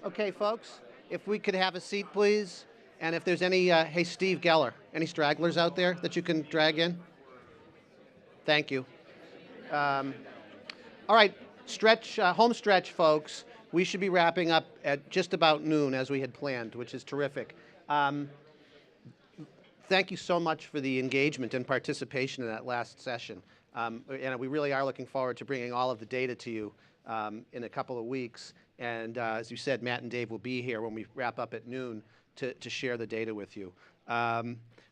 Okay, folks, if we could have a seat, please. And if there's any, hey, Steve Geller, any stragglers out there that you can drag in? Thank you. All right, home stretch, folks. We should be wrapping up at just about noon as we had planned, which is terrific. Thank you so much for the engagement and participation in that last session. And we really are looking forward to bringing all of the data to you in a couple of weeks. And as you said, Matt and Dave will be here when we wrap up at noon to share the data with you.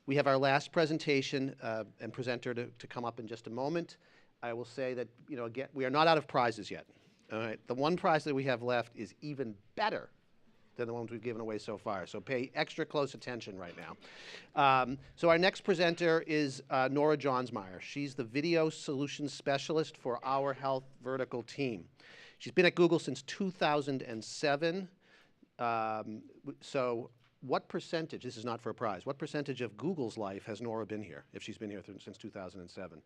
We have our last presentation and presenter to come up in just a moment. I will say that, again, we are not out of prizes yet. All right? The one prize that we have left is even better than the ones we've given away so far. So pay extra close attention right now. So our next presenter is Nora Johnsmeyer. She's the Video Solutions Specialist for Our Health vertical team. She's been at Google since 2007. So what percentage, this is not for a prize, what percentage of Google's life has Nora been here, if she's been here since 2007?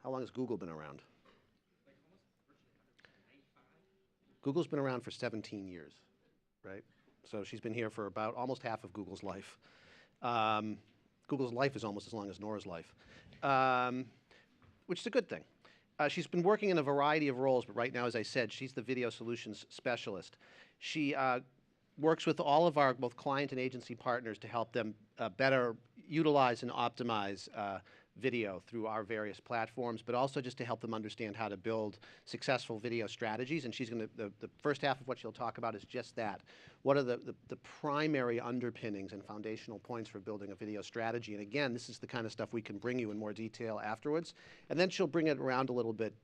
How long has Google been around? Google's been around for 17 years, right? So she's been here for about almost half of Google's life. Google's life is almost as long as Nora's life, which is a good thing. She's been working in a variety of roles, but right now, as I said, she's the Video Solutions Specialist. She works with all of our both client and agency partners to help them better utilize and optimize video through our various platforms, but also just to help them understand how to build successful video strategies. And she's going to, the first half of what she'll talk about is just that. What are the primary underpinnings and foundational points for building a video strategy? And again, this is the kind of stuff we can bring you in more detail afterwards. And then she'll bring it around a little bit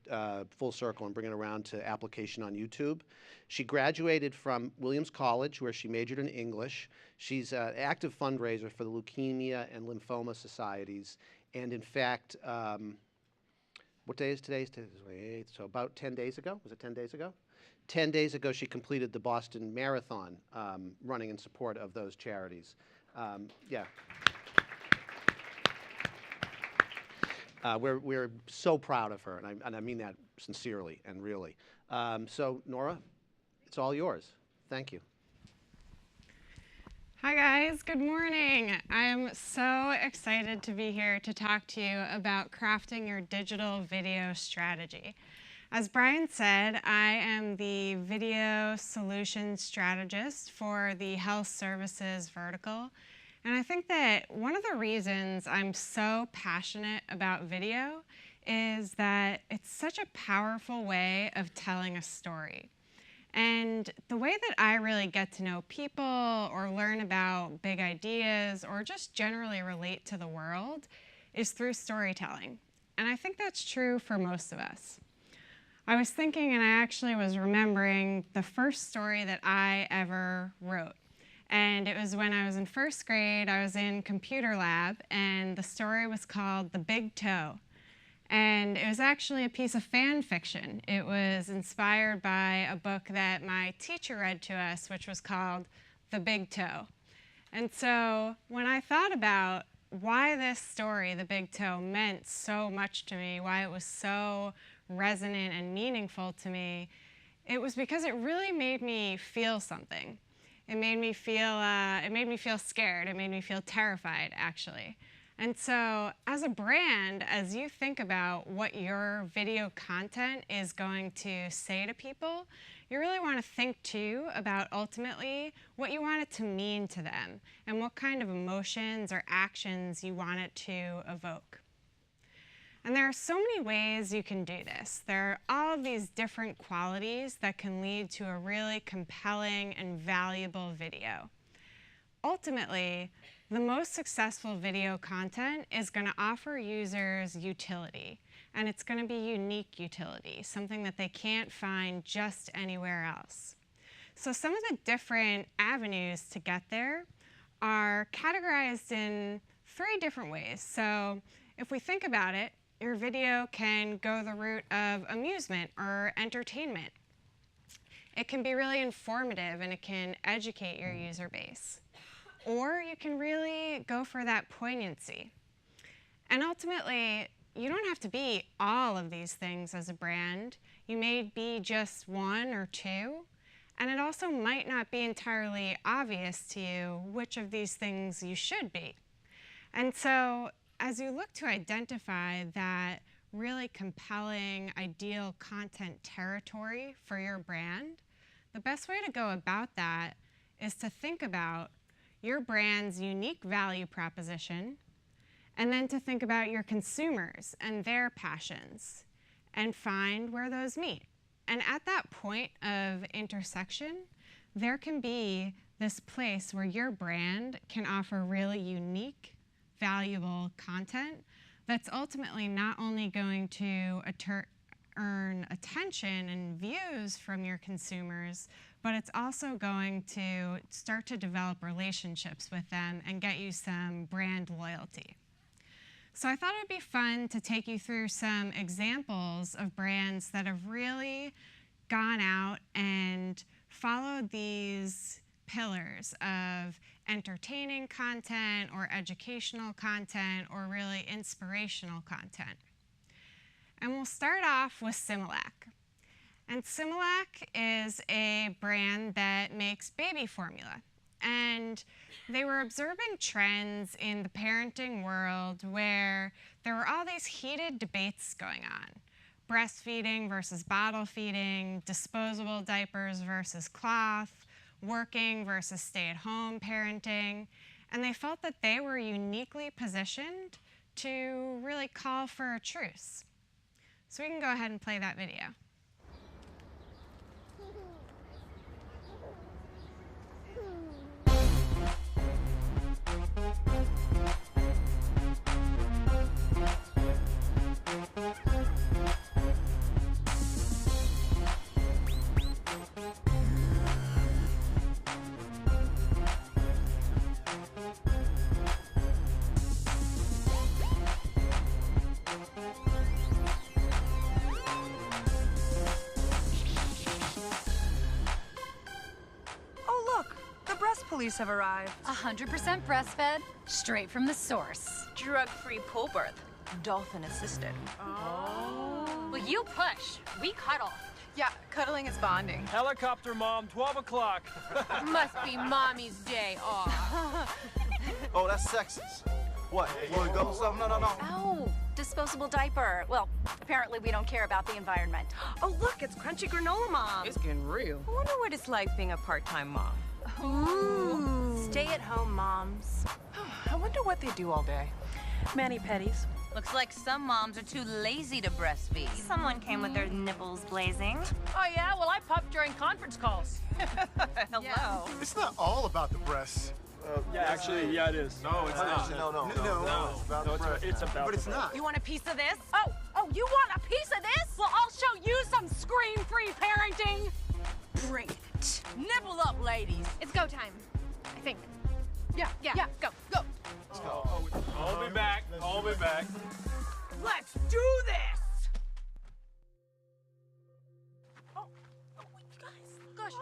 full circle and bring it around to application on YouTube. She graduated from Williams College, where she majored in English. She's an active fundraiser for the Leukemia and Lymphoma Societies. And in fact, what day is today? Today's the 28th, so about 10 days ago. Was it 10 days ago? 10 days ago, she completed the Boston Marathon, running in support of those charities. Yeah. We're so proud of her, and I mean that sincerely and really. So, Nora, it's all yours. Thank you. Hi guys, good morning. I'm so excited to be here to talk to you about crafting your digital video strategy. As Brian said, I am the Video Solutions Strategist for the Health Services vertical. And I think that one of the reasons I'm so passionate about video is that it's such a powerful way of telling a story. And the way that I really get to know people or learn about big ideas or just generally relate to the world is through storytelling. And I think that's true for most of us. I was thinking, and I actually was remembering the first story that I ever wrote. And it was when I was in first grade. I was in computer lab, and the story was called The Big Toe. And it was actually a piece of fan fiction. It was inspired by a book that my teacher read to us, which was called The Big Toe. And so when I thought about why this story, The Big Toe, meant so much to me, why it was so resonant and meaningful to me, it was because it really made me feel something. It made me feel scared. It made me feel terrified, actually. And so as a brand, as you think about what your video content is going to say to people, you really want to think too about ultimately what you want it to mean to them and what kind of emotions or actions you want it to evoke. And there are so many ways you can do this. There are all of these different qualities that can lead to a really compelling and valuable video. Ultimately, the most successful video content is going to offer users utility, and it's going to be unique utility, something that they can't find just anywhere else. So some of the different avenues to get there are categorized in 3 different ways. So if we think about it, your video can go the route of amusement or entertainment. It can be really informative, and it can educate your user base. Or you can really go for that poignancy. And ultimately, you don't have to be all of these things as a brand. You may be just 1 or 2. And it also might not be entirely obvious to you which of these things you should be. And so as you look to identify that really compelling, ideal content territory for your brand, the best way to go about that is to think about your brand's unique value proposition, and then to think about your consumers and their passions and find where those meet. And at that point of intersection, there can be this place where your brand can offer really unique, valuable content that's ultimately not only going to earn attention and views from your consumers, but it's also going to start to develop relationships with them and get you some brand loyalty. So I thought it would be fun to take you through some examples of brands that have really gone out and followed these pillars of entertaining content or educational content or really inspirational content. And we'll start off with Similac. And Similac is a brand that makes baby formula. And they were observing trends in the parenting world where there were all these heated debates going on. Breastfeeding versus bottle feeding, disposable diapers versus cloth, working versus stay-at-home parenting. And they felt that they were uniquely positioned to really call for a truce. So we can go ahead and play that video. Police have arrived. 100% breastfed, straight from the source. Drug-free pull birth, dolphin-assisted. Oh. Well, you push. We cuddle. Yeah, cuddling is bonding. Helicopter mom, 12 o'clock. Must be mommy's day off. Oh, that's sexist. What? You wanna go or something? No. Oh, disposable diaper. Well, apparently we don't care about the environment. Oh, look, it's Crunchy Granola Mom. It's getting real. I wonder what it's like being a part-time mom. Ooh. Stay-at-home moms. I wonder what they do all day. Mani-pedis. Looks like some moms are too lazy to breastfeed. Someone came with their nipples blazing. Oh yeah? Well, I pup during conference calls. Hello. Yeah. It's not all about the breasts. Actually, yeah, it is. No, it's not. No. It's about the breast. It's about. But it's not. You want a piece of this? Oh, you want a piece of this? Well, I'll show you some screen-free parenting. Bring it. Nibble up, ladies. It's go time, I think. Yeah, go. I'll be back. Let's do this! Oh, you guys. Gosh.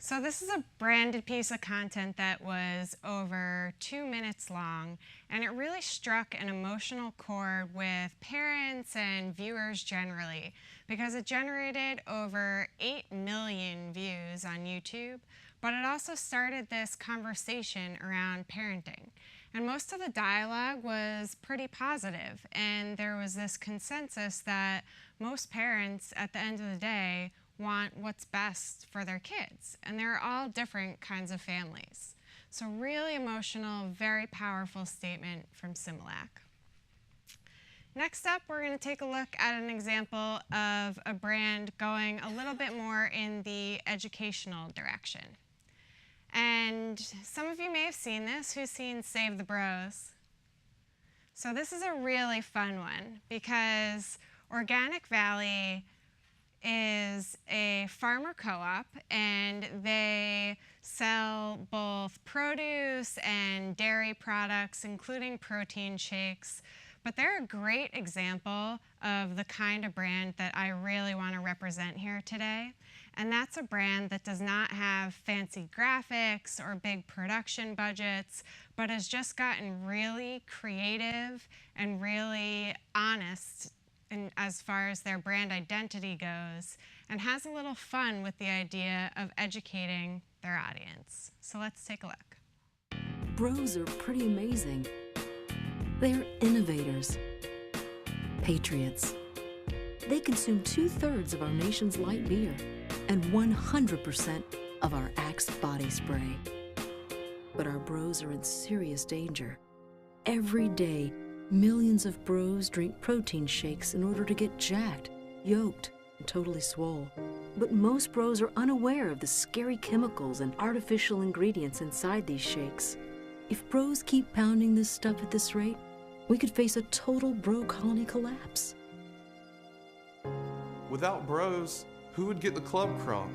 So this is a branded piece of content that was over 2 minutes long, and it really struck an emotional chord with parents and viewers generally, because it generated over 8 million views on YouTube, but it also started this conversation around parenting. And most of the dialogue was pretty positive, and there was this consensus that most parents, at the end of the day, want what's best for their kids. And they're all different kinds of families. So really emotional, very powerful statement from Similac. Next up, we're going to take a look at an example of a brand going a little bit more in the educational direction. And some of you may have seen this. Who's seen Save the Bros? So this is a really fun one because Organic Valley is a farmer co-op, and they sell both produce and dairy products, including protein shakes. But they're a great example of the kind of brand that I really want to represent here today. And that's a brand that does not have fancy graphics or big production budgets, but has just gotten really creative and really honest as far as their brand identity goes, and has a little fun with the idea of educating their audience. So let's take a look. Bros are pretty amazing. They're innovators, patriots. They consume 2/3 of our nation's light beer and 100% of our Axe body spray. But our bros are in serious danger. Every day, millions of bros drink protein shakes in order to get jacked, yoked, and totally swole. But most bros are unaware of the scary chemicals and artificial ingredients inside these shakes. If bros keep pounding this stuff at this rate, we could face a total bro colony collapse. Without bros, who would get the club crunk?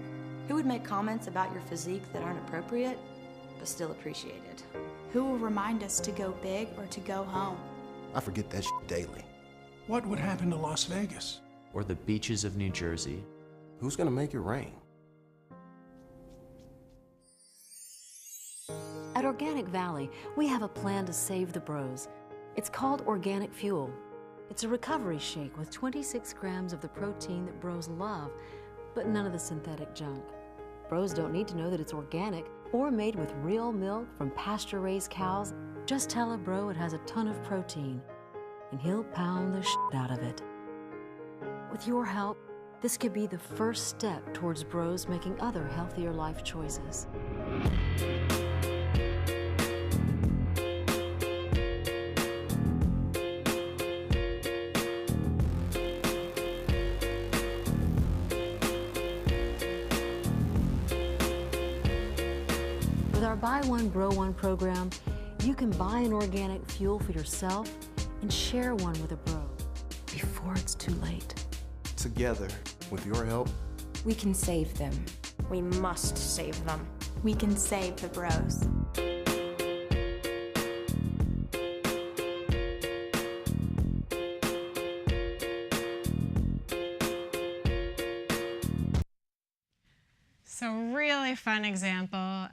Who would make comments about your physique that aren't appropriate, but still appreciated? Who will remind us to go big or to go home? I forget that shit daily. What would happen to Las Vegas? Or the beaches of New Jersey? Who's gonna make it rain? At Organic Valley, we have a plan to save the bros. It's called Organic Fuel. It's a recovery shake with 26 grams of the protein that bros love, but none of the synthetic junk. Bros don't need to know that it's organic or made with real milk from pasture-raised cows. Just tell a bro it has a ton of protein, and he'll pound the shit out of it. With your help, this could be the first step towards bros making other healthier life choices. With our Buy One, Bro One program, you can buy an organic fuel for yourself and share one with a bro before it's too late. Together, with your help, We can save them. We must save them. We can save the bros. So really fun example.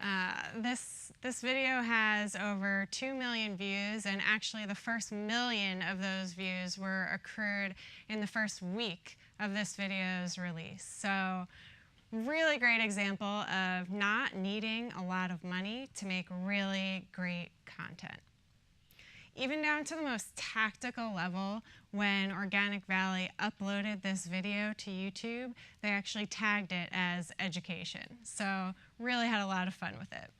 This video has over 2 million views, and actually the first million of those views were accrued in the first week of this video's release. So really great example of not needing a lot of money to make really great content. Even down to the most tactical level, when Organic Valley uploaded this video to YouTube, they actually tagged it as education. So really had a lot of fun with it.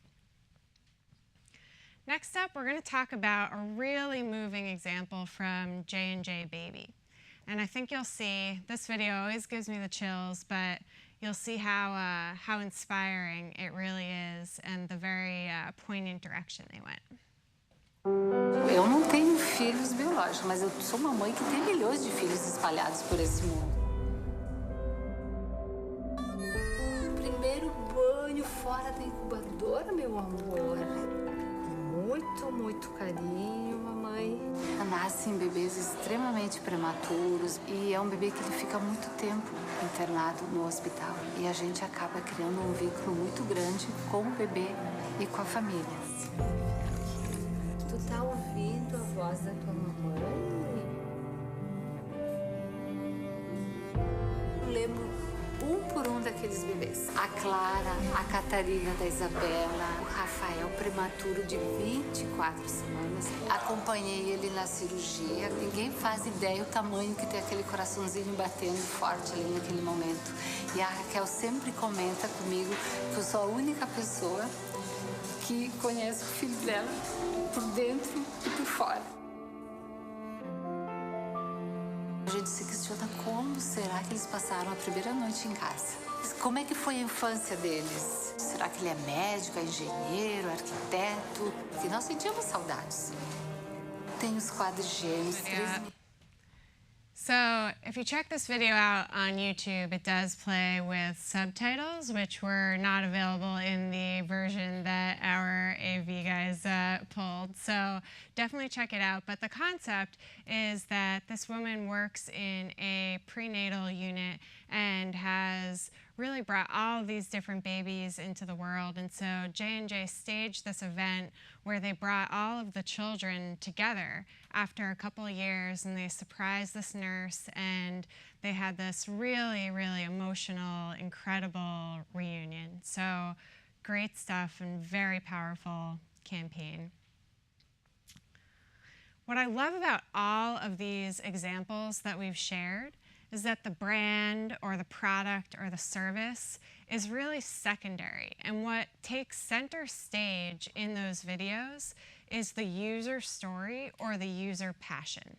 Next up, we're going to talk about a really moving example from J&J Baby. And I think you'll see, this video always gives me the chills, but you'll see how inspiring it really is and the very poignant direction they went. Eu não tenho filhos biológicos, mas eu sou uma mãe que tem milhões de filhos espalhados por esse mundo. Primeiro banho fora da incubadora, meu amor. Muito, muito carinho, mamãe. Nascem bebês extremamente prematuros e é um bebê que ele fica muito tempo internado no hospital. E a gente acaba criando um vínculo muito grande com o bebê e com a família. Tu tá ouvindo a voz da tua mamãe? Eu lembro por um daqueles bebês. A Clara, a Catarina da Isabela, o Rafael prematuro de 24 semanas. Acompanhei ele na cirurgia. Ninguém faz ideia o tamanho que tem aquele coraçãozinho batendo forte ali naquele momento. E a Raquel sempre comenta comigo que eu sou a única pessoa que conhece o filho dela por dentro e por fora. A gente se questiona como será que eles passaram a primeira noite em casa. Como é que foi a infância deles? Será que ele é médico, é engenheiro, arquiteto? E nós sentimos saudades. Tem os quadros gêmeos, 3 So if you check this video out on YouTube, it does play with subtitles, which were not available in the version that our AV guys pulled. So definitely check it out. But the concept is that this woman works in a prenatal unit and has really brought all of these different babies into the world. And so J&J staged this event where they brought all of the children together after a couple of years, and they surprised this nurse, and they had this really, really emotional, incredible reunion. So great stuff and very powerful campaign. What I love about all of these examples that we've shared is that the brand or the product or the service is really secondary. And what takes center stage in those videos is the user story or the user passion.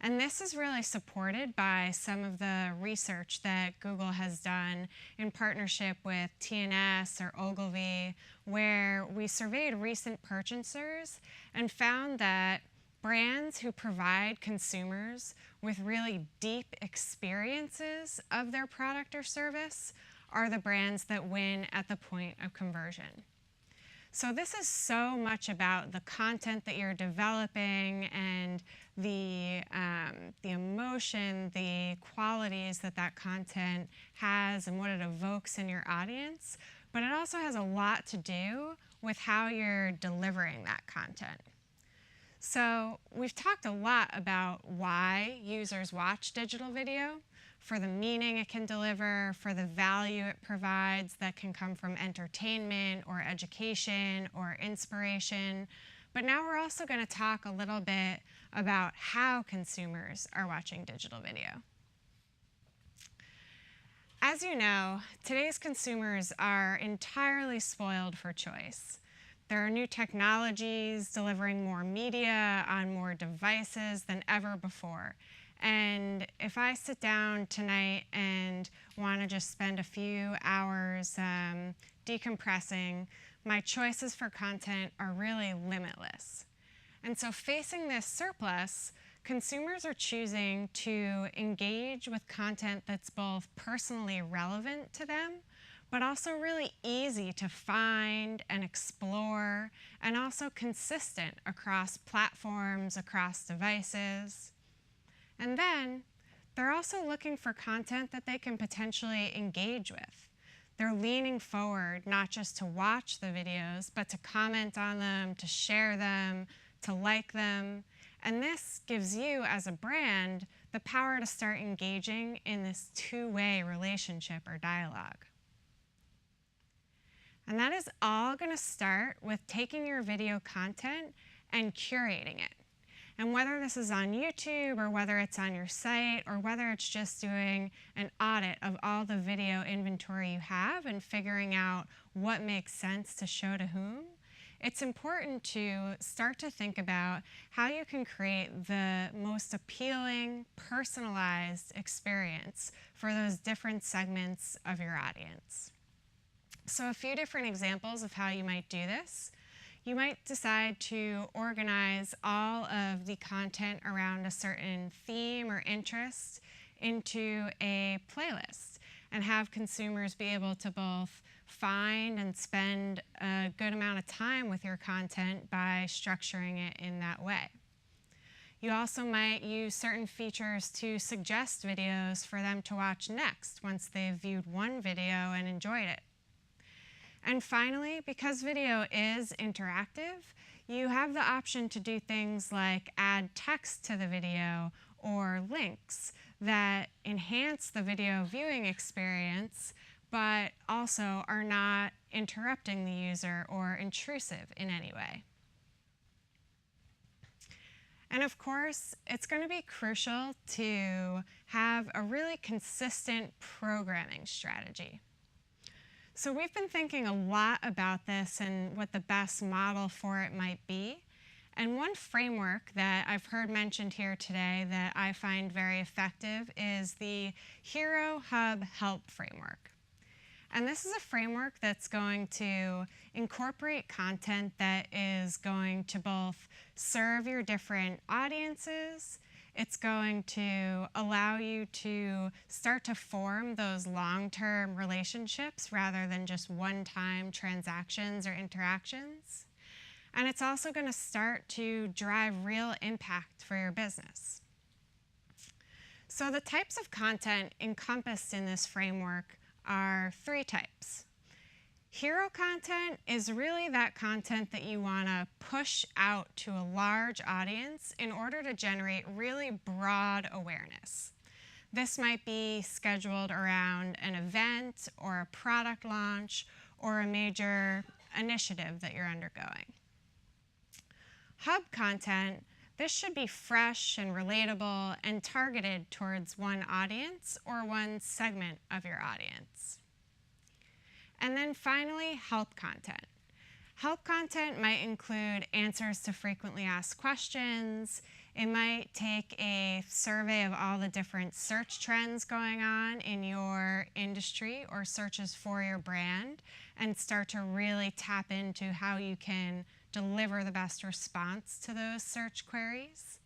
And this is really supported by some of the research that Google has done in partnership with TNS or Ogilvy, where we surveyed recent purchasers and found that brands who provide consumers with really deep experiences of their product or service are the brands that win at the point of conversion. So this is so much about the content that you're developing and the emotion, the qualities that that content has and what it evokes in your audience, but it also has a lot to do with how you're delivering that content. So we've talked a lot about why users watch digital video, for the meaning it can deliver, for the value it provides that can come from entertainment or education or inspiration. But now we're also going to talk a little bit about how consumers are watching digital video. As you know, today's consumers are entirely spoiled for choice. There are new technologies delivering more media on more devices than ever before. And if I sit down tonight and want to just spend a few hours decompressing, my choices for content are really limitless. And so facing this surplus, consumers are choosing to engage with content that's both personally relevant to them, but also really easy to find and explore, and also consistent across platforms, across devices. And then they're also looking for content that they can potentially engage with. They're leaning forward not just to watch the videos, but to comment on them, to share them, to like them. And this gives you, as a brand, the power to start engaging in this two-way relationship or dialogue. And that is all going to start with taking your video content and curating it. And whether this is on YouTube or whether it's on your site or whether it's just doing an audit of all the video inventory you have and figuring out what makes sense to show to whom, it's important to start to think about how you can create the most appealing, personalized experience for those different segments of your audience. So a few different examples of how you might do this. You might decide to organize all of the content around a certain theme or interest into a playlist and have consumers be able to both find and spend a good amount of time with your content by structuring it in that way. You also might use certain features to suggest videos for them to watch next once they've viewed one video and enjoyed it. And finally, because video is interactive, you have the option to do things like add text to the video or links that enhance the video viewing experience, but also are not interrupting the user or intrusive in any way. And of course, it's going to be crucial to have a really consistent programming strategy. So we've been thinking a lot about this and what the best model for it might be. And one framework that I've heard mentioned here today that I find very effective is the Hero Hub Help framework. And this is a framework that's going to incorporate content that is going to both serve your different audiences. It's going to allow you to start to form those long-term relationships rather than just one-time transactions or interactions. And it's also going to start to drive real impact for your business. So the types of content encompassed in this framework are 3 types. Hero content is really that content that you want to push out to a large audience in order to generate really broad awareness. This might be scheduled around an event or a product launch or a major initiative that you're undergoing. Hub content, this should be fresh and relatable and targeted towards one audience or one segment of your audience. And then finally, help content. Help content might include answers to frequently asked questions. It might take a survey of all the different search trends going on in your industry or searches for your brand and start to really tap into how you can deliver the best response to those search queries.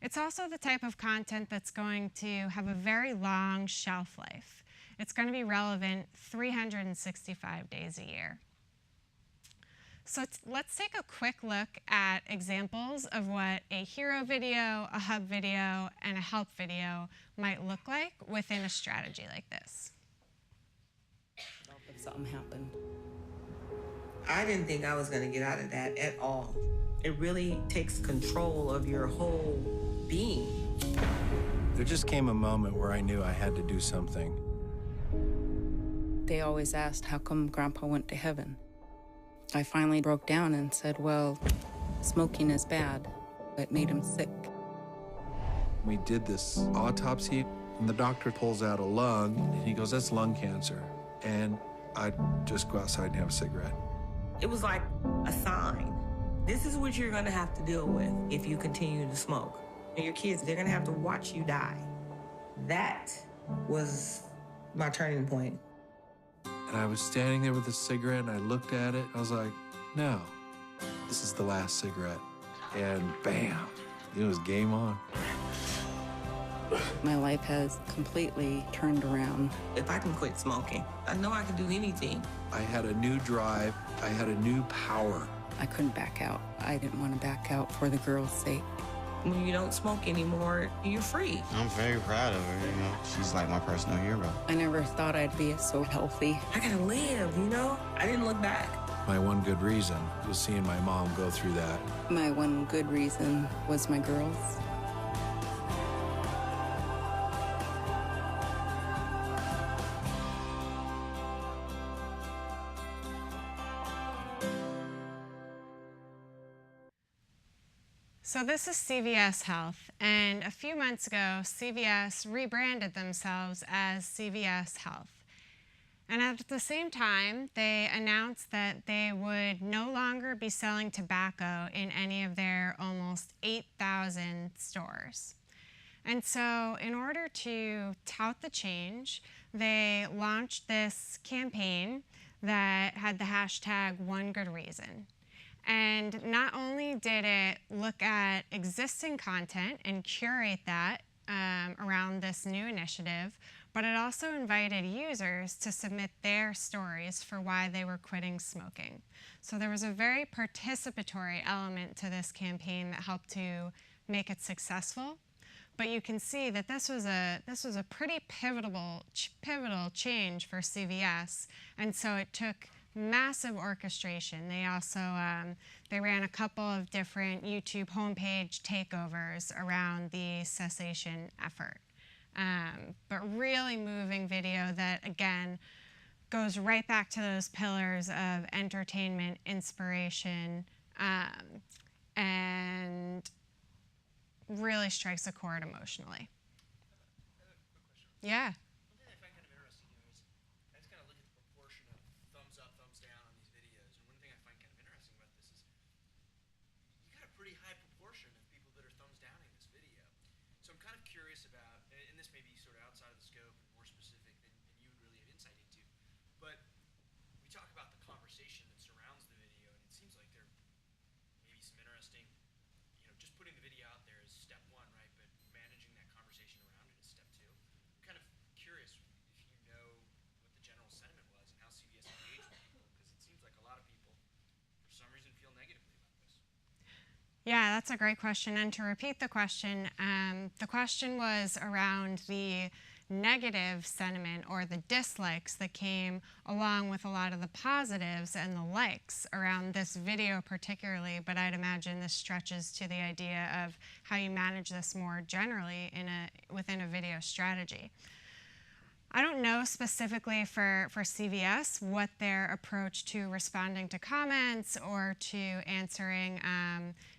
It's also the type of content that's going to have a very long shelf life. It's going to be relevant 365 days a year. So let's take a quick look at examples of what a hero video, a hub video, and a help video might look like within a strategy like this. If something happened. I didn't think I was going to get out of that at all. It really takes control of your whole being. There just came a moment where I knew I had to do something. They always asked, how come Grandpa went to heaven? I finally broke down and said, well, smoking is bad. It made him sick. We did this autopsy, and the doctor pulls out a lung, and he goes, that's lung cancer. And I'd just go outside and have a cigarette. It was like a sign. This is what you're gonna have to deal with if you continue to smoke. And your kids, they're gonna have to watch you die. That was my turning point. And I was standing there with a cigarette, and I looked at it. I was like, no, this is the last cigarette. And bam, it was game on. My life has completely turned around. If I can quit smoking, I know I can do anything. I had a new drive. I had a new power. I couldn't back out. I didn't want to back out for the girl's sake. When you don't smoke anymore, you're free. I'm very proud of her, you know. She's like my personal hero. I never thought I'd be so healthy. I gotta live, you know? I didn't look back. My one good reason was seeing my mom go through that. My one good reason was my girls. So this is CVS Health, and a few months ago, CVS rebranded themselves as CVS Health. And at the same time, they announced that they would no longer be selling tobacco in any of their almost 8,000 stores. And so in order to tout the change, they launched this campaign that had the hashtag #OneGoodReason. And not only did it look at existing content and curate that around this new initiative, but it also invited users to submit their stories for why they were quitting smoking. So there was a very participatory element to this campaign that helped to make it successful. But you can see that this was a pretty pivotal change for CVS, and so it took massive orchestration. They also they ran a couple of different YouTube homepage takeovers around the cessation effort. But really moving video that, again, goes right back to those pillars of entertainment, inspiration, and really strikes a chord emotionally. Yeah. Pretty that's a great question. And to repeat the question was around the negative sentiment or the dislikes that came along with a lot of the positives and the likes around this video particularly, but I'd imagine this stretches to the idea of how you manage this more generally within a video strategy. I don't know specifically for CVS what their approach to responding to comments or to answering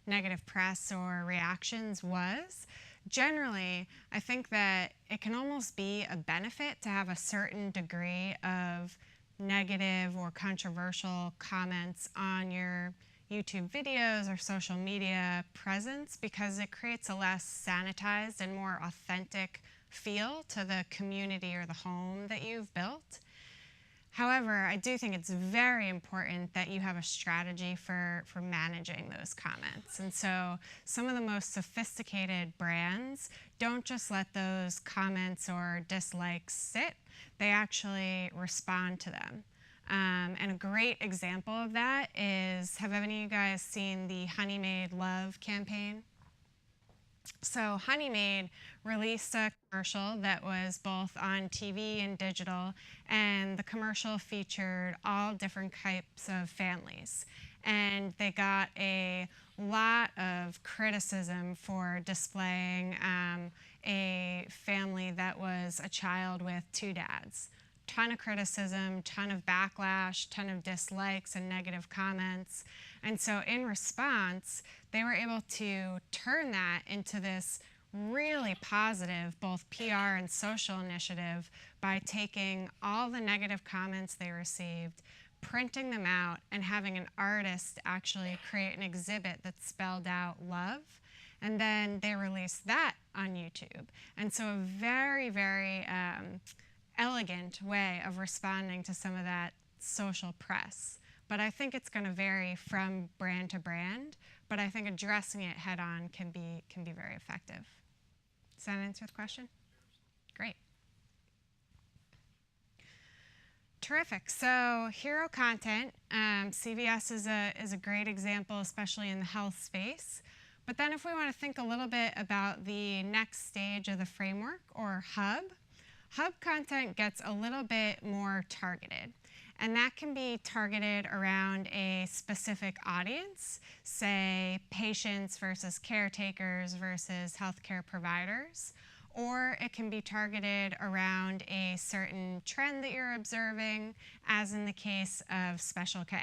negative press or reactions was. Generally, I think that it can almost be a benefit to have a certain degree of negative or controversial comments on your YouTube videos or social media presence because it creates a less sanitized and more authentic feel to the community or the home that you've built. However, I do think it's very important that you have a strategy for managing those comments. And so some of the most sophisticated brands don't just let those comments or dislikes sit, they actually respond to them. And a great example of that is, have any of you guys seen the Honey Made Love campaign? So Honey Made released a commercial that was both on TV and digital, and the commercial featured all different types of families. And they got a lot of criticism for displaying a family that was a child with two dads. Ton of criticism, ton of backlash, ton of dislikes and negative comments. And so in response, they were able to turn that into this really positive, both PR and social initiative by taking all the negative comments they received, printing them out, and having an artist actually create an exhibit that spelled out love. And then they released that on YouTube. And so a very, very elegant way of responding to some of that social press. But I think it's going to vary from brand to brand, but I think addressing it head on can be very effective. Does that answer the question? Great. Terrific. So hero content, CVS is a great example, especially in the health space. But then if we want to think a little bit about the next stage of the framework, or hub content gets a little bit more targeted. And that can be targeted around a specific audience, say patients versus caretakers versus healthcare providers. Or it can be targeted around a certain trend that you're observing, as in the case of Special K.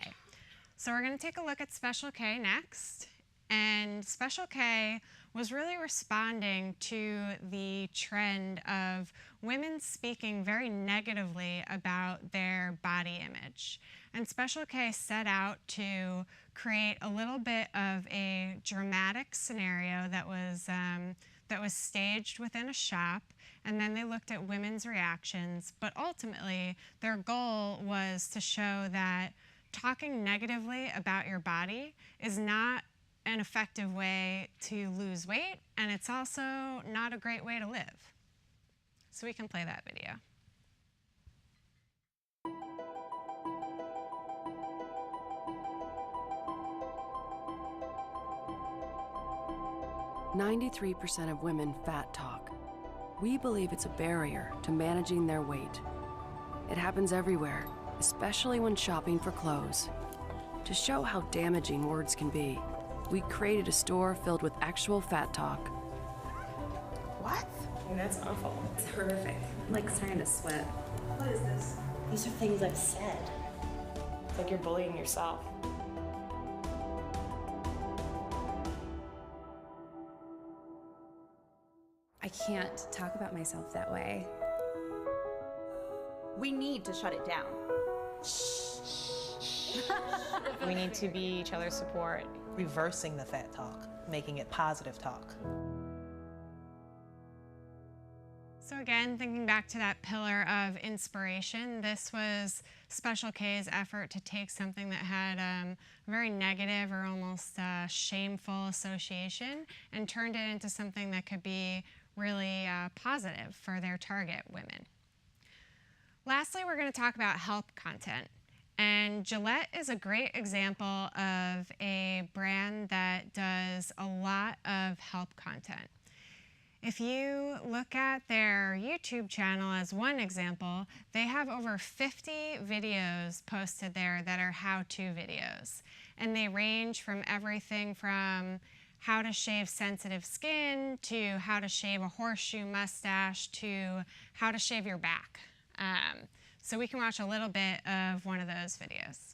So we're going to take a look at Special K next. And Special K was really responding to the trend of women speaking very negatively about their body image. And Special K set out to create a little bit of a dramatic scenario that was staged within a shop, and then they looked at women's reactions. But ultimately, their goal was to show that talking negatively about your body is not an effective way to lose weight, and it's also not a great way to live. So we can play that video. 93% of women fat talk. We believe it's a barrier to managing their weight. It happens everywhere, especially when shopping for clothes. To show how damaging words can be, we created a store filled with actual fat talk. What? That's awful. It's horrific. I'm like starting to sweat. What is this? These are things I've said. It's like you're bullying yourself. I can't talk about myself that way. We need to shut it down. We need to be each other's support. Reversing the fat talk, making it positive talk. So again, thinking back to that pillar of inspiration, this was Special K's effort to take something that had a very negative or almost shameful association and turned it into something that could be really positive for their target women. Lastly, we're going to talk about health content. And Gillette is a great example of a brand that does a lot of health content. If you look at their YouTube channel as one example, they have over 50 videos posted there that are how-to videos. And they range from everything from how to shave sensitive skin to how to shave a horseshoe mustache to how to shave your back. So we can watch a little bit of one of those videos.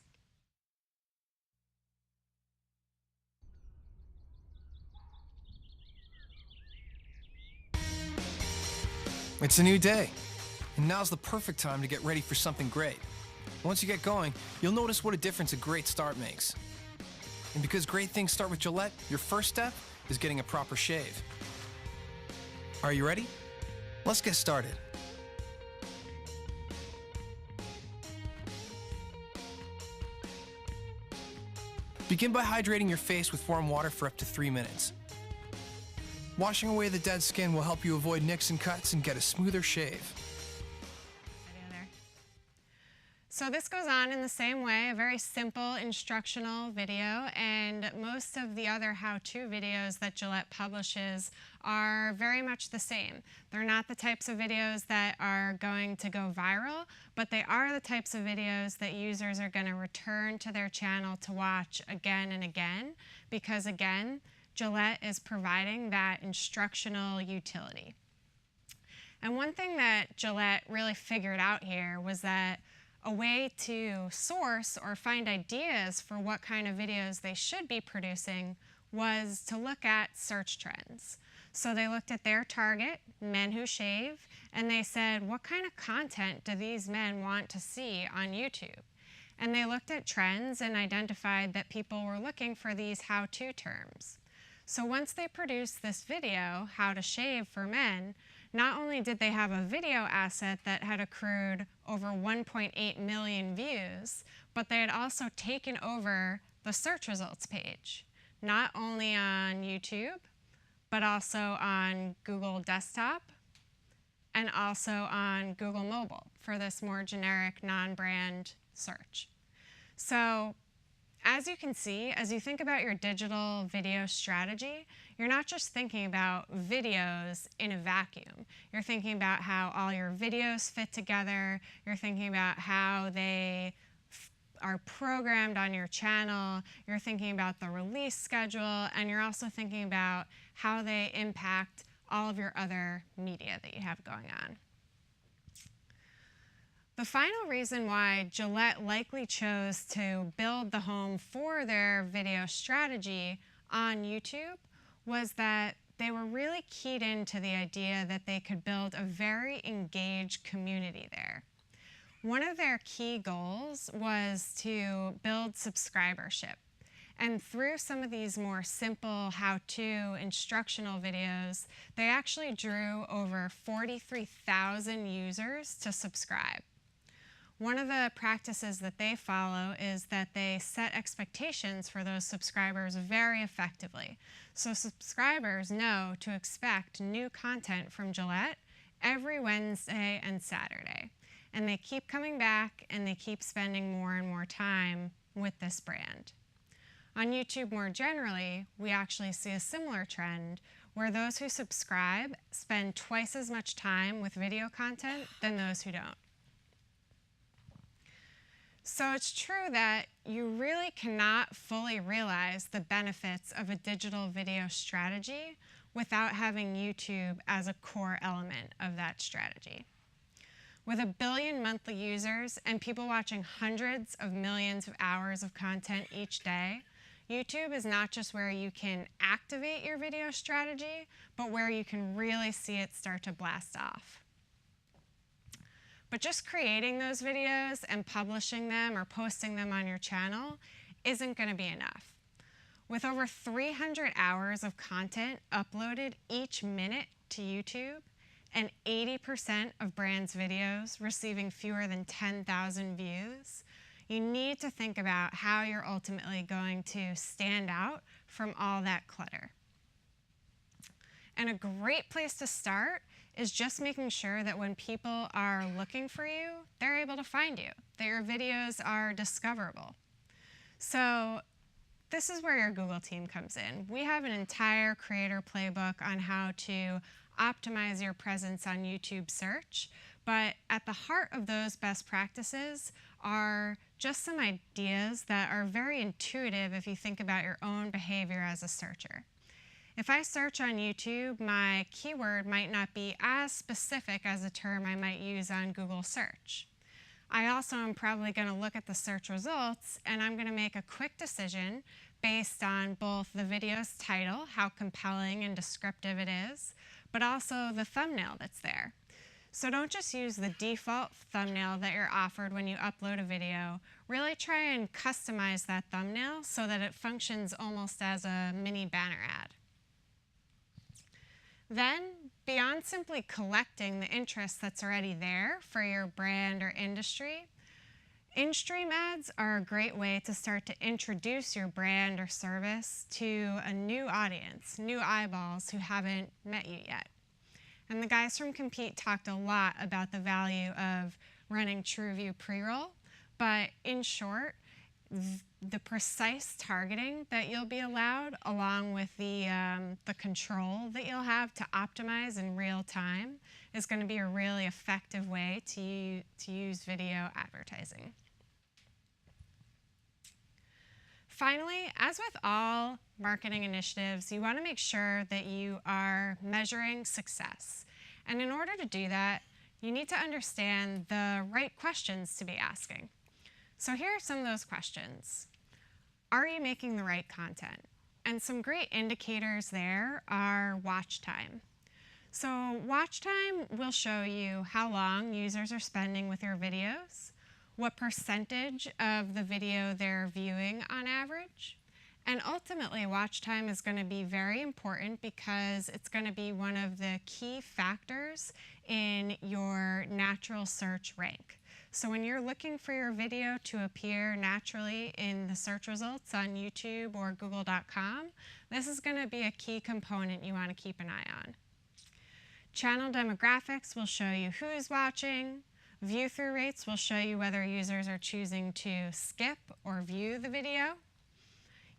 It's a new day, and now's the perfect time to get ready for something great. Once you get going, you'll notice what a difference a great start makes. And because great things start with Gillette, your first step is getting a proper shave. Are you ready? Let's get started. Begin by hydrating your face with warm water for up to 3 minutes. Washing away the dead skin will help you avoid nicks and cuts and get a smoother shave. So this goes on in the same way, a very simple instructional video, and most of the other how-to videos that Gillette publishes are very much the same. They're not the types of videos that are going to go viral, but they are the types of videos that users are going to return to their channel to watch again and again, because again, Gillette is providing that instructional utility. And one thing that Gillette really figured out here was that a way to source or find ideas for what kind of videos they should be producing was to look at search trends. So they looked at their target, men who shave, and they said, what kind of content do these men want to see on YouTube? And they looked at trends and identified that people were looking for these how-to terms. So once they produced this video, How to Shave for Men, not only did they have a video asset that had accrued over 1.8 million views, but they had also taken over the search results page, not only on YouTube, but also on Google Desktop and also on Google Mobile for this more generic non-brand search. So as you can see, as you think about your digital video strategy, you're not just thinking about videos in a vacuum. You're thinking about how all your videos fit together. You're thinking about how they are programmed on your channel. You're thinking about the release schedule, and you're also thinking about how they impact all of your other media that you have going on. The final reason why Gillette likely chose to build the home for their video strategy on YouTube was that they were really keyed into the idea that they could build a very engaged community there. One of their key goals was to build subscribership. And through some of these more simple how-to instructional videos, they actually drew over 43,000 users to subscribe. One of the practices that they follow is that they set expectations for those subscribers very effectively. So subscribers know to expect new content from Gillette every Wednesday and Saturday. And they keep coming back and they keep spending more and more time with this brand. On YouTube more generally, we actually see a similar trend where those who subscribe spend twice as much time with video content than those who don't. So it's true that you really cannot fully realize the benefits of a digital video strategy without having YouTube as a core element of that strategy. With 1 billion monthly users and people watching hundreds of millions of hours of content each day, YouTube is not just where you can activate your video strategy, but where you can really see it start to blast off. But just creating those videos and publishing them or posting them on your channel isn't going to be enough. With over 300 hours of content uploaded each minute to YouTube and 80% of brands' videos receiving fewer than 10,000 views, you need to think about how you're ultimately going to stand out from all that clutter. And a great place to start is just making sure that when people are looking for you, they're able to find you. that your videos are discoverable. So this is where your Google team comes in. We have an entire creator playbook on how to optimize your presence on YouTube search, but at the heart of those best practices are just some ideas that are very intuitive if you think about your own behavior as a searcher. If I search on YouTube, my keyword might not be as specific as a term I might use on Google search. I also am probably going to look at the search results and I'm going to make a quick decision based on both the video's title, how compelling and descriptive it is, but also the thumbnail that's there. So don't just use the default thumbnail that you're offered when you upload a video. Really try and customize that thumbnail so that it functions almost as a mini banner ad. Then, beyond simply collecting the interest that's already there for your brand or industry, in-stream ads are a great way to start to introduce your brand or service to a new audience, new eyeballs who haven't met you yet. And the guys from Compete talked a lot about the value of running TrueView pre-roll, but in short, the precise targeting that you'll be allowed, along with the control that you'll have to optimize in real time, is going to be a really effective way to use video advertising. Finally, as with all marketing initiatives, you want to make sure that you are measuring success. And in order to do that, you need to understand the right questions to be asking. So here are some of those questions. Are you making the right content? And some great indicators there are watch time. So watch time will show you how long users are spending with your videos, what percentage of the video they're viewing on average, and ultimately watch time is going to be very important because it's going to be one of the key factors in your natural search rank. So when you're looking for your video to appear naturally in the search results on YouTube or Google.com, this is going to be a key component you want to keep an eye on. Channel demographics will show you who's watching. View-through rates will show you whether users are choosing to skip or view the video.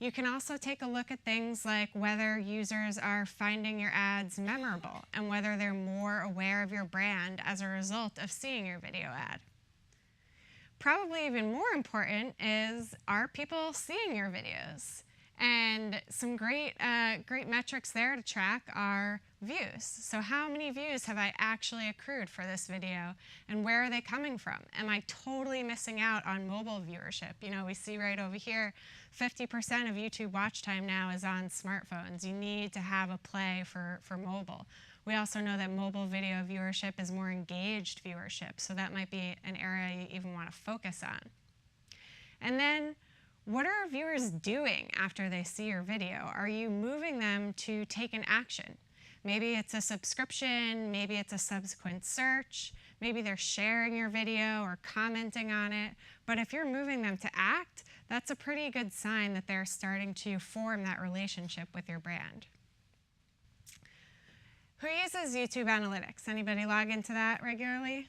You can also take a look at things like whether users are finding your ads memorable and whether they're more aware of your brand as a result of seeing your video ad. Probably even more important is, are people seeing your videos? And some great metrics there to track are views. So how many views have I actually accrued for this video and where are they coming from? Am I totally missing out on mobile viewership? You know, we see right over here, 50% of YouTube watch time now is on smartphones. You need to have a play for mobile. We also know that mobile video viewership is more engaged viewership, so that might be an area you even want to focus on. And then, what are viewers doing after they see your video? Are you moving them to take an action? Maybe it's a subscription, maybe it's a subsequent search, maybe they're sharing your video or commenting on it. But if you're moving them to act, that's a pretty good sign that they're starting to form that relationship with your brand. Who uses YouTube Analytics? Anybody log into that regularly?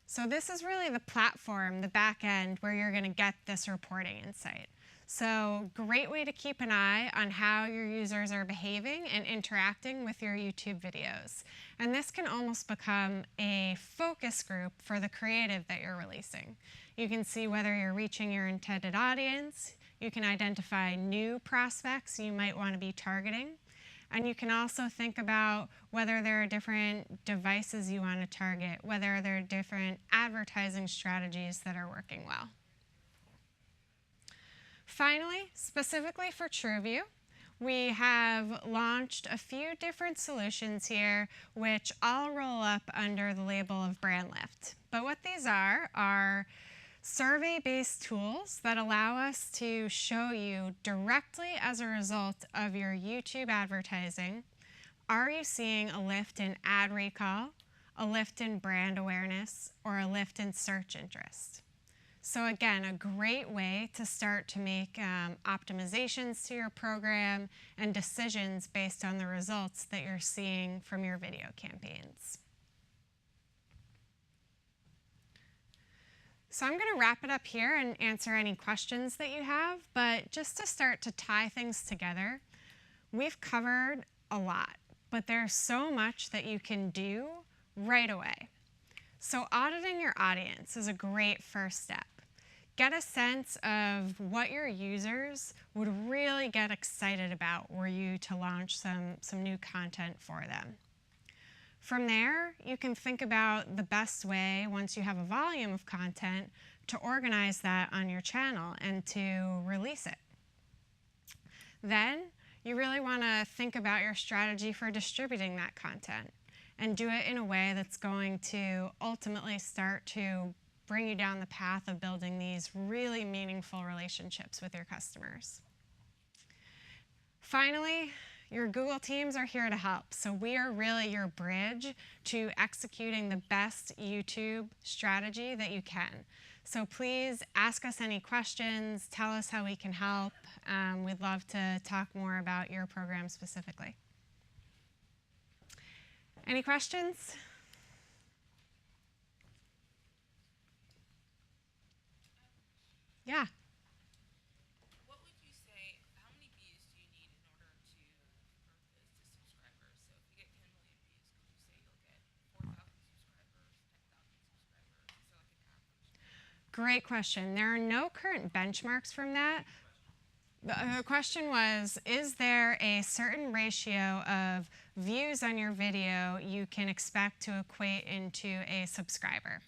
So this is really the platform, the back end, where you're going to get this reporting insight. So great way to keep an eye on how your users are behaving and interacting with your YouTube videos. And this can almost become a focus group for the creative that you're releasing. You can see whether you're reaching your intended audience. You can identify new prospects you might want to be targeting. And you can also think about whether there are different devices you want to target, whether there are different advertising strategies that are working well. Finally, specifically for TrueView, we have launched a few different solutions here, which all roll up under the label of Brand Lift. But what these are survey-based tools that allow us to show you directly as a result of your YouTube advertising, are you seeing a lift in ad recall, a lift in brand awareness, or a lift in search interest? So again, a great way to start to make optimizations to your program and decisions based on the results that you're seeing from your video campaigns. So I'm going to wrap it up here and answer any questions that you have, but just to start to tie things together, we've covered a lot, but there's so much that you can do right away. So auditing your audience is a great first step. Get a sense of what your users would really get excited about were you to launch some new content for them. From there, you can think about the best way, once you have a volume of content, to organize that on your channel and to release it. Then, you really want to think about your strategy for distributing that content and do it in a way that's going to ultimately start to bring you down the path of building these really meaningful relationships with your customers. Finally, your Google teams are here to help. So we are really your bridge to executing the best YouTube strategy that you can. So please ask us any questions, tell us how we can help. We'd love to talk more about your program specifically. Any questions? Yeah. What would you say, how many views do you need in order to convert those to subscribers? So if you get 10 million views, could you say you'll get 4,000 subscribers, 10,000 subscribers? Is there like an average? Great question. There are no current benchmarks from that. The question was, is there a certain ratio of views on your video you can expect to equate into a subscriber?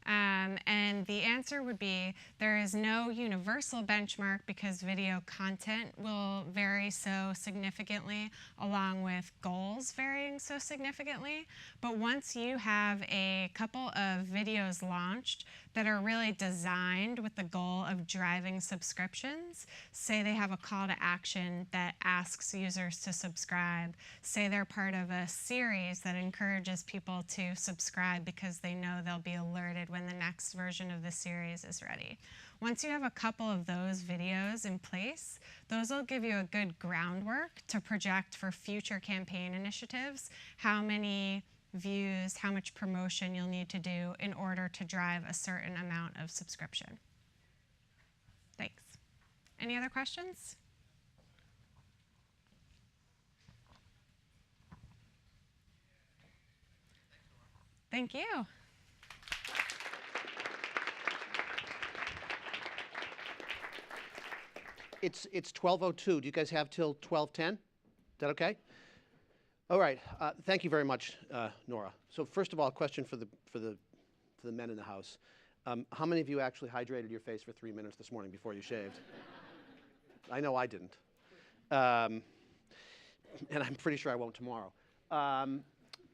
And the answer would be there is no universal benchmark because video content will vary so significantly along with goals varying so significantly. But once you have a couple of videos launched that are really designed with the goal of driving subscriptions, say they have a call to action that asks users to subscribe, say they're part of a series that encourages people to subscribe because they know they'll be alerted when the next version of the series is ready. Once you have a couple of those videos in place, those will give you a good groundwork to project for future campaign initiatives how many views, how much promotion you'll need to do in order to drive a certain amount of subscription. Thanks. Any other questions? Thank you. It's 12:02. Do you guys have till 12:10? Is that okay? All right. Thank you very much, Nora. So first of all, a question for the men in the house. How many of you actually hydrated your face for 3 minutes this morning before you shaved? I know I didn't. And I'm pretty sure I won't tomorrow.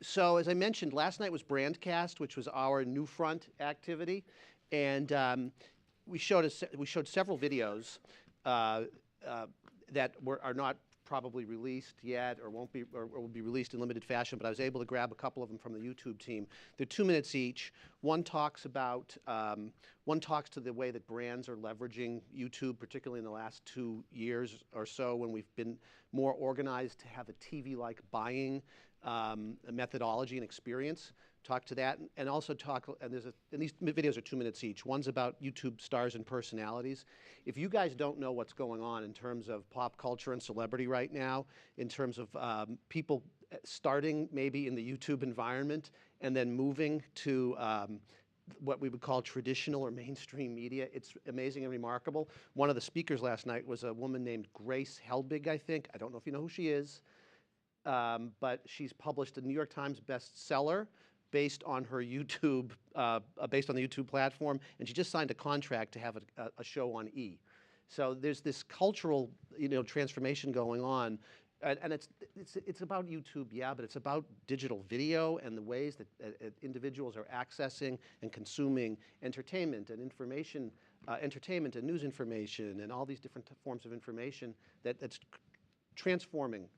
So as I mentioned, last night was Brandcast, which was our Newfront activity, and we showed several videos that are not probably released yet or won't be or will be released in limited fashion, but I was able to grab a couple of them from the YouTube team. They're 2 minutes each. One talks to the way that brands are leveraging YouTube, particularly in the last 2 years or so when we've been more organized to have a TV-like buying methodology and experience. Talk to that, and also talk, and these videos are 2 minutes each. One's about YouTube stars and personalities. If you guys don't know what's going on in terms of pop culture and celebrity right now, in terms of people starting maybe in the YouTube environment and then moving to what we would call traditional or mainstream media, it's amazing and remarkable. One of the speakers last night was a woman named Grace Helbig, I think. I don't know if you know who she is, but she's published a New York Times bestseller based on her YouTube, based on the YouTube platform, and she just signed a contract to have a show on E. So there's this cultural, transformation going on, and it's about YouTube, yeah, but it's about digital video and the ways that individuals are accessing and consuming entertainment and information, entertainment and news information, and all these different forms of information that's transforming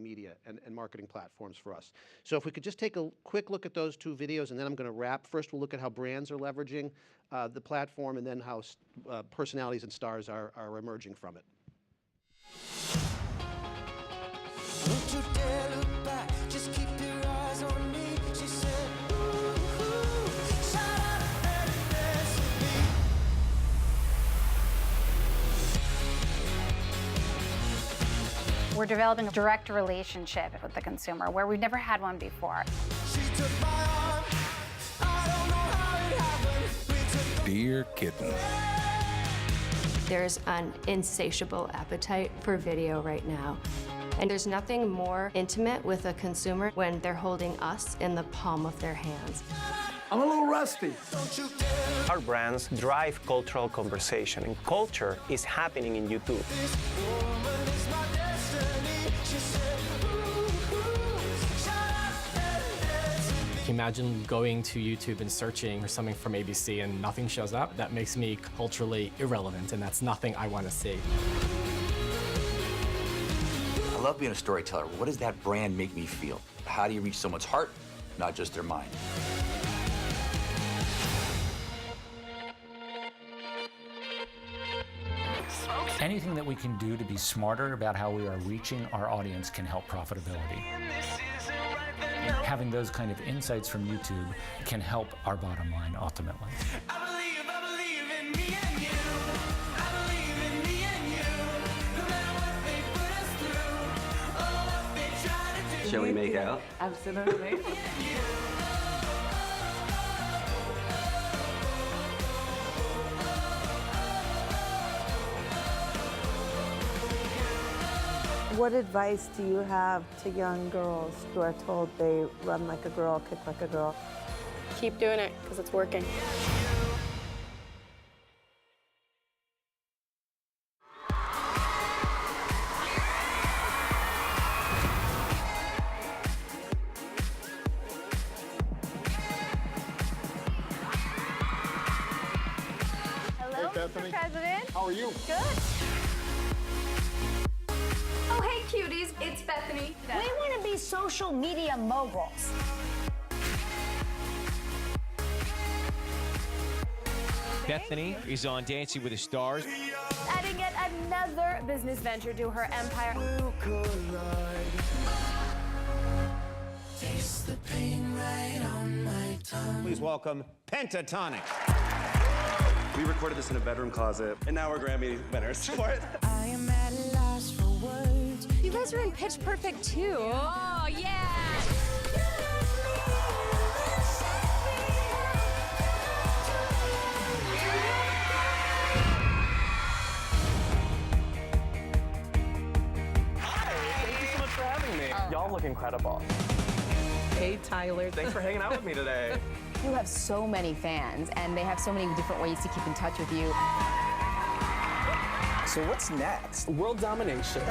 media and marketing platforms for us. So if we could just take a quick look at those 2 videos, and then I'm going to wrap. First, we'll look at how brands are leveraging the platform, and then how personalities and stars are emerging from it. Don't you dare look back, just keep your eyes on me, she said, ooh, shout out and dance with me. We're developing a direct relationship with the consumer where we've never had one before. Dear kitten. There's an insatiable appetite for video right now. And there's nothing more intimate with a consumer when they're holding us in the palm of their hands. I'm a little rusty. Our brands drive cultural conversation, and culture is happening in YouTube. Imagine going to YouTube and searching for something from ABC and nothing shows up. That makes me culturally irrelevant, and that's nothing I want to see. I love being a storyteller. What does that brand make me feel? How do you reach someone's heart, not just their mind? Anything that we can do to be smarter about how we are reaching our audience can help profitability. Having those kind of insights from YouTube can help our bottom line ultimately. Shall we make out? Absolutely. What advice do you have to young girls who are told they run like a girl, kick like a girl? Keep doing it, because it's working. Hello, Bethany. Mr. President. How are you? Good. Oh, hey, cuties, it's Bethany. We want to be social media moguls. Bethany is on Dancing with the Stars. Adding yet another business venture to her empire. Taste the pain right on my tongue. Please welcome Pentatonic. We recorded this in a bedroom closet, and now we're Grammy winners for it. I am at a loss for words. You guys are in Pitch Perfect too. Oh, yeah. Thank you so much for having me. Y'all look incredible. Hey, Tyler. Thanks for hanging out with me today. You have so many fans, and they have so many different ways to keep in touch with you. So what's next? World domination.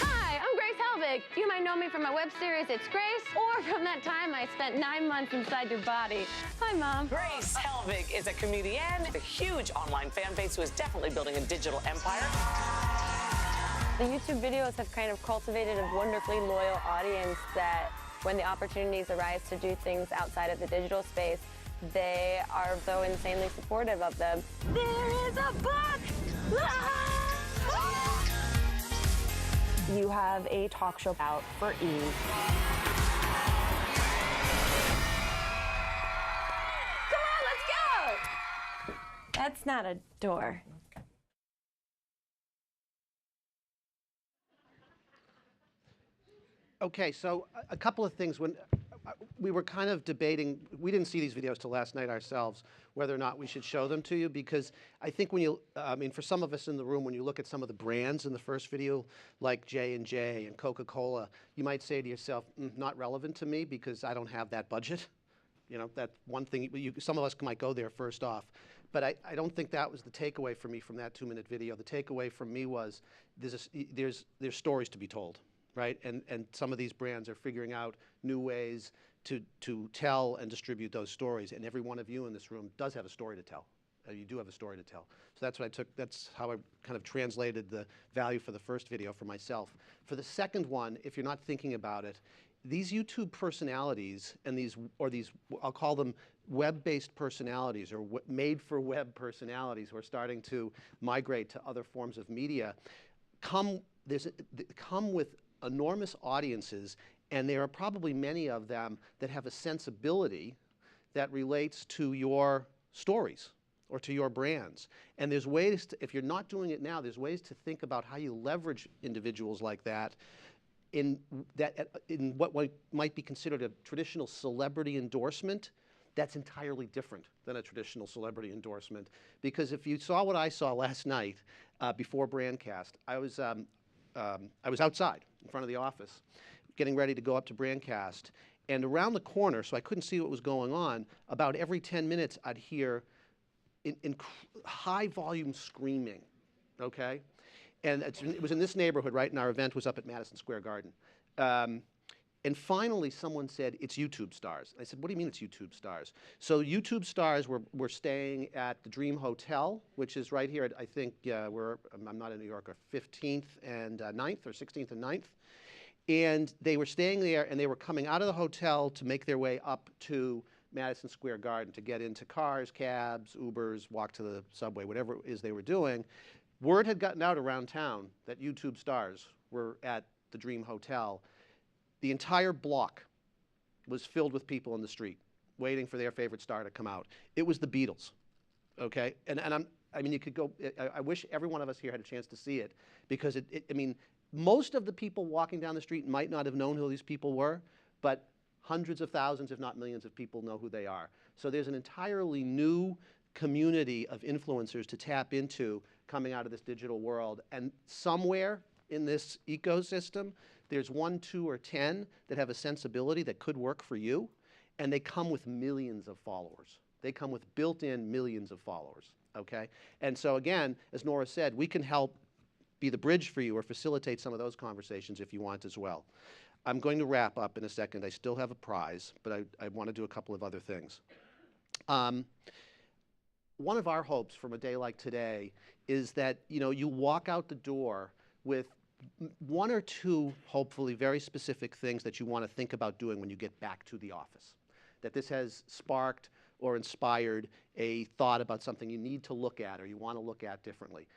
Hi, I'm Grace Helbig. You might know me from my web series, It's Grace, or from that time I spent 9 months inside your body. Hi, Mom. Grace Helbig is a comedian, a huge online fan base who is definitely building a digital empire. The YouTube videos have kind of cultivated a wonderfully loyal audience that when the opportunities arise to do things outside of the digital space, they are so insanely supportive of them. There is a book! You have a talk show out for E! Come on, let's go! That's not a door. Okay, so a couple of things. When we were kind of debating, we didn't see these videos till last night ourselves, whether or not we should show them to you, because I think when you, I mean, for some of us in the room, when you look at some of the brands in the first video, like J&J and Coca-Cola, you might say to yourself, not relevant to me because I don't have that budget. You know, that's one thing. Some of us might go there first off. But I don't think that was the takeaway for me from that 2-minute video. The takeaway from me was there's stories to be told. Right? And some of these brands are figuring out new ways to tell and distribute those stories. And every one of you in this room does have a story to tell. You do have a story to tell. So that's what I took. That's how I kind of translated the value for the first video for myself. For the second one, if you're not thinking about it, these YouTube personalities and these I'll call them web-based personalities or made-for-web personalities who are starting to migrate to other forms of media come with enormous audiences, and there are probably many of them that have a sensibility that relates to your stories. or to your brands. And there's ways to, if you're not doing it now, there's ways to think about how you leverage individuals like that in what might be considered a traditional celebrity endorsement. That's entirely different than a traditional celebrity endorsement. Because if you saw what I saw last night before Brandcast, I was outside in front of the office getting ready to go up to Brandcast. And around the corner, so I couldn't see what was going on, about every 10 minutes I'd hear in high volume screaming, okay? And it was in this neighborhood, right? And our event was up at Madison Square Garden. And finally, someone said, it's YouTube stars. I said, what do you mean it's YouTube stars? So YouTube stars were staying at the Dream Hotel, which is right here at, I think, I'm not in New York, or 15th and 9th, or 16th and 9th. And they were staying there, and they were coming out of the hotel to make their way up to Madison Square Garden to get into cars, cabs, Ubers, walk to the subway, whatever it is they were doing. Word had gotten out around town that YouTube stars were at the Dream Hotel. The entire block was filled with people in the street waiting for their favorite star to come out. It was the Beatles, okay? And I mean, you could go, I wish every one of us here had a chance to see it, because I mean, most of the people walking down the street might not have known who these people were, but hundreds of thousands, if not millions of people know who they are. So there's an entirely new community of influencers to tap into coming out of this digital world. And somewhere in this ecosystem, there's 1, 2, or 10 that have a sensibility that could work for you, and they come with millions of followers. They come with built-in millions of followers, okay? And so again, as Nora said, we can help be the bridge for you or facilitate some of those conversations if you want as well. I'm going to wrap up in a second. I still have a prize, but I want to do a couple of other things. One of our hopes from a day like today is that you walk out the door with 1 or 2, hopefully, very specific things that you want to think about doing when you get back to the office. That this has sparked or inspired a thought about something you need to look at or you want to look at differently.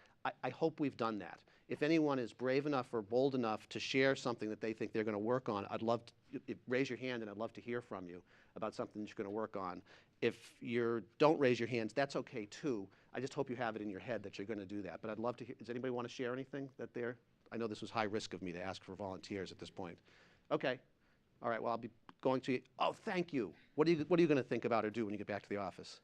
I hope we've done that. If anyone is brave enough or bold enough to share something that they think they're going to work on, I'd love to raise your hand, and I'd love to hear from you about something that you're going to work on. If you don't raise your hands, that's okay too. I just hope you have it in your head that you're going to do that. But I'd love to hear. Does anybody want to share anything that they're? I know this was high risk of me to ask for volunteers at this point. Okay. All right. Well, I'll be going to. Oh, thank you. What are you going to think about or do when you get back to the office?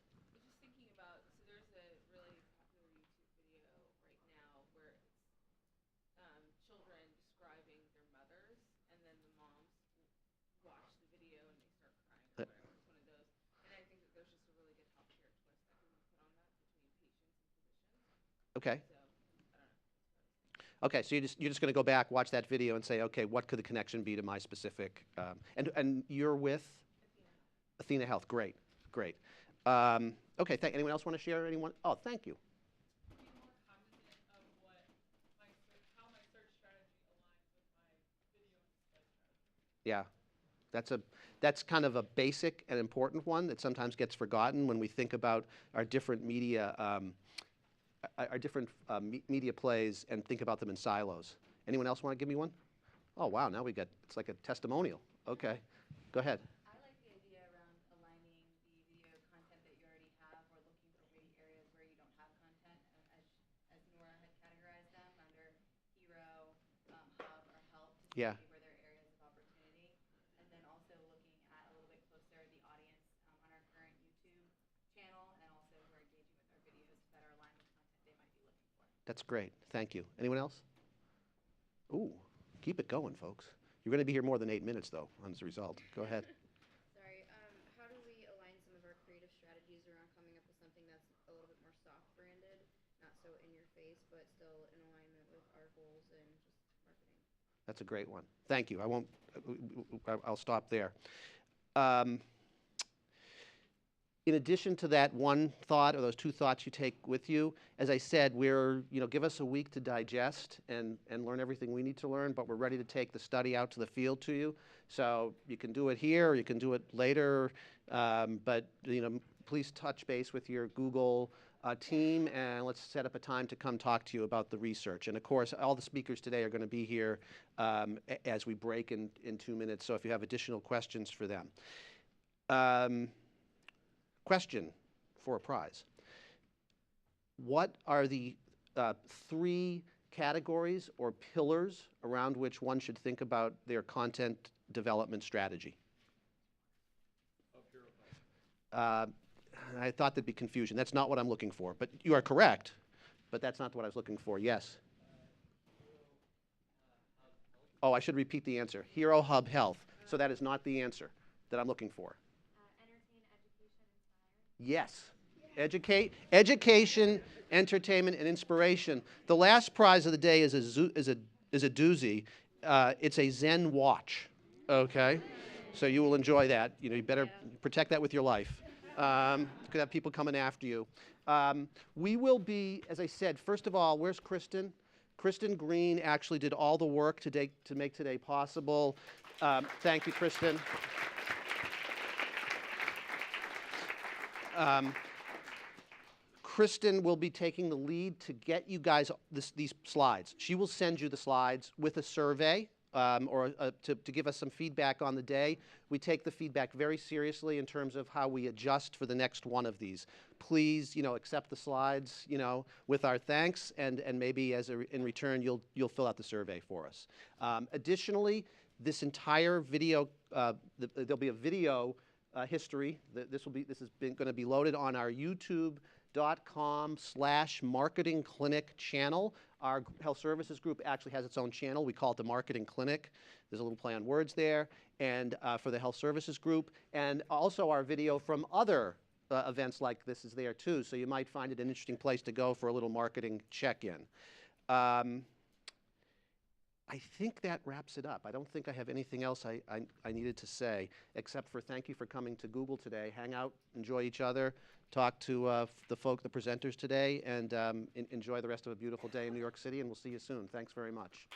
Okay. Okay, so you're just going to go back, watch that video, and say, okay, what could the connection be to my specific? And you're with Athena Health. Great, great. Okay, anyone else want to share? Anyone? Oh, thank you. Yeah, that's kind of a basic and important one that sometimes gets forgotten when we think about our different media. Media plays and think about them in silos. Anyone else want to give me one? Oh, wow, now it's like a testimonial. Okay, go ahead. I like the idea around aligning the video content that you already have or looking for maybe areas where you don't have content, as Nora had categorized them under hero, hub, or help, Yeah. where there are areas of opportunity. And then also looking at a little bit closer the audience on our current YouTube channel, and also who are engaging with our videos that are aligned with content they might be looking for. That's great. Thank you. Anyone else? Ooh, keep it going, folks. You're going to be here more than 8 minutes, though, as a result. Go ahead. Sorry. How do we align some of our creative strategies around coming up with something that's a little bit more soft-branded, not so in your face, but still in alignment with our goals and just marketing? That's a great one. Thank you. I'll stop there. In addition to that one thought or those 2 thoughts you take with you, as I said, give us a week to digest and learn everything we need to learn, but we're ready to take the study out to the field to you. So you can do it here or you can do it later, but please touch base with your Google team, and let's set up a time to come talk to you about the research. And of course, all the speakers today are going to be here as we break in 2 minutes, so if you have additional questions for them. Question for a prize. what are the 3 categories or pillars around which one should think about their content development strategy? I thought there'd be confusion. That's not what I'm looking for. But you are correct, but that's not what I was looking for. Yes? Oh, I should repeat the answer. Hero Hub Health. So that is not the answer that I'm looking for. Yes. Education, entertainment, and inspiration. The last prize of the day is a doozy. It's a Zen watch. Okay? So you will enjoy that. You know, you better protect that with your life. You could have people coming after you. We will be, as I said, first of all, where's Kristen? Kristen Green actually did all the work today to make today possible. Thank you, Kristen. Kristen will be taking the lead to get you guys these slides. She will send you the slides with a survey to give us some feedback on the day. We take the feedback very seriously in terms of how we adjust for the next one of these. Please, accept the slides, with our thanks, and maybe in return you'll fill out the survey for us. Additionally, this entire video, there'll be a video history. This is going to be loaded on our YouTube.com/marketing clinic channel. Our health services group actually has its own channel. We call it the Marketing Clinic. There's a little play on words there, and for the health services group, and also our video from other events like this is there too. So you might find it an interesting place to go for a little marketing check-in. I think that wraps it up. I don't think I have anything else I needed to say, except for thank you for coming to Google today. Hang out, enjoy each other, talk to the presenters today, and enjoy the rest of a beautiful day in New York City, and we'll see you soon. Thanks very much.